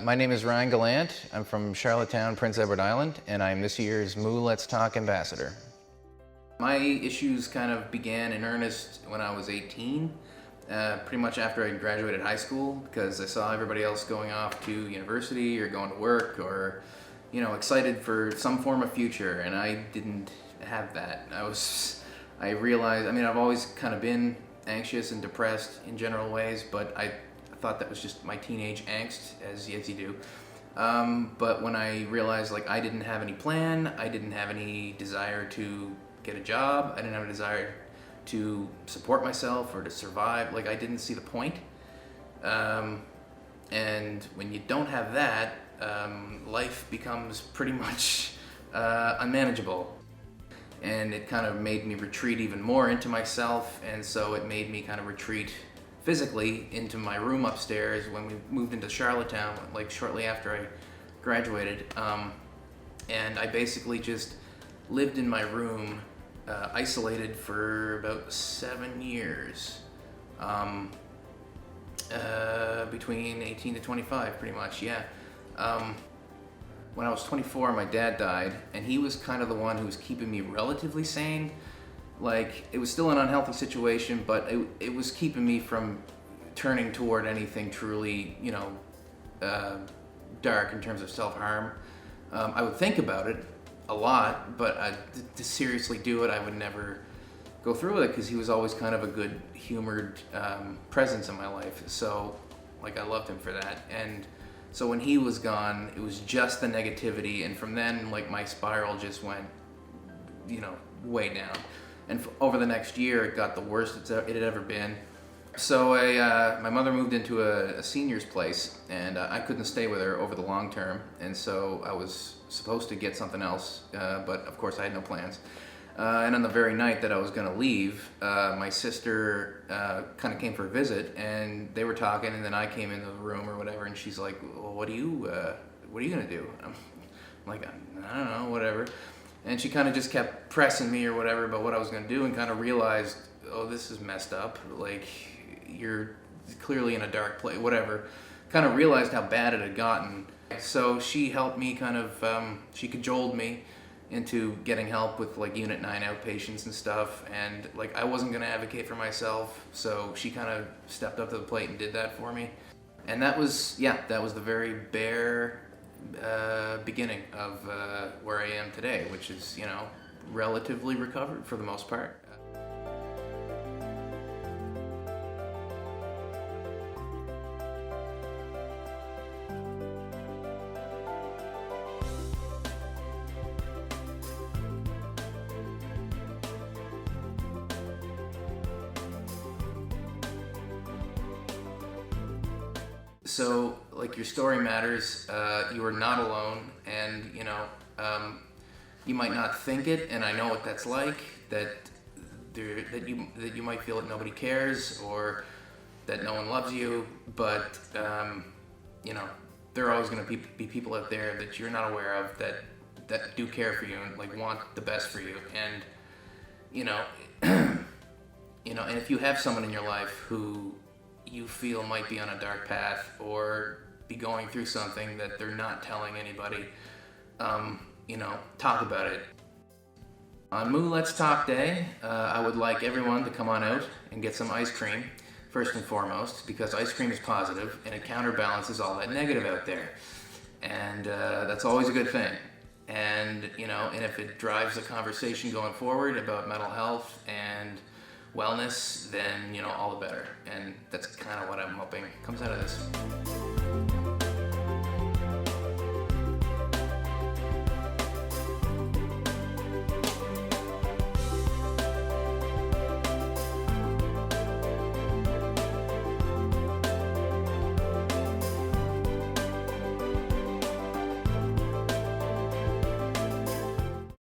My name is Ryan Gallant. I'm from Charlottetown, Prince Edward Island, and I'm this year's Moo Let's Talk ambassador. My issues kind of began in earnest when I was 18, pretty much after I graduated high school, because I saw everybody else going off to university or going to work or, excited for some form of future, and I didn't have that. I realized, I've always kind of been anxious and depressed in general ways, but I thought that was just my teenage angst, as you do. But when I realized I didn't have any plan, I didn't have any desire to get a job, I didn't have a desire to support myself or to survive, I didn't see the point. And when you don't have that, life becomes pretty much unmanageable. And it kind of made me retreat even more into myself, and so it made me kind of retreat physically into my room upstairs when we moved into Charlottetown, shortly after I graduated. And I basically just lived in my room, isolated for about 7 years, between 18 to 25, pretty much, yeah. When I was 24, my dad died, and he was kind of the one who was keeping me relatively sane. It was still an unhealthy situation, but it was keeping me from turning toward anything truly, dark in terms of self-harm. I would think about it a lot, but to seriously do it, I would never go through with it, because he was always kind of a good humored presence in my life. So, I loved him for that. And so when he was gone, it was just the negativity, and from then, my spiral just went, way down. And over the next year, it got the worst it had ever been. So my mother moved into a senior's place, and I couldn't stay with her over the long term, and so I was supposed to get something else, but of course I had no plans. And on the very night that I was going to leave, my sister kind of came for a visit, and they were talking, and then I came into the room or whatever, and she's like, well, what are you going to do? I'm like, I don't know, whatever. And she kind of just kept pressing me or whatever about what I was going to do, and kind of realized, oh, this is messed up. You're clearly in a dark place, whatever. Kind of realized how bad it had gotten. So she helped me she cajoled me into getting help with Unit 9 outpatients and stuff. And I wasn't going to advocate for myself, so she kind of stepped up to the plate and did that for me. And that was the very bare beginning of where I am today, which is, relatively recovered for the most part. So, your story matters. You are not alone, and you might not think it, and I know what that's like. That you might feel that nobody cares or that no one loves you, but there are always going to be people out there that you're not aware of that do care for you and want the best for you, and and if you have someone in your life who you feel might be on a dark path or be going through something that they're not telling anybody, talk about it. On Moo Let's Talk Day, I would like everyone to come on out and get some ice cream, first and foremost, because ice cream is positive and it counterbalances all that negative out there. And that's always a good thing. And, and if it drives the conversation going forward about mental health and wellness, then all the better, and that's kind of what I'm hoping comes out of this.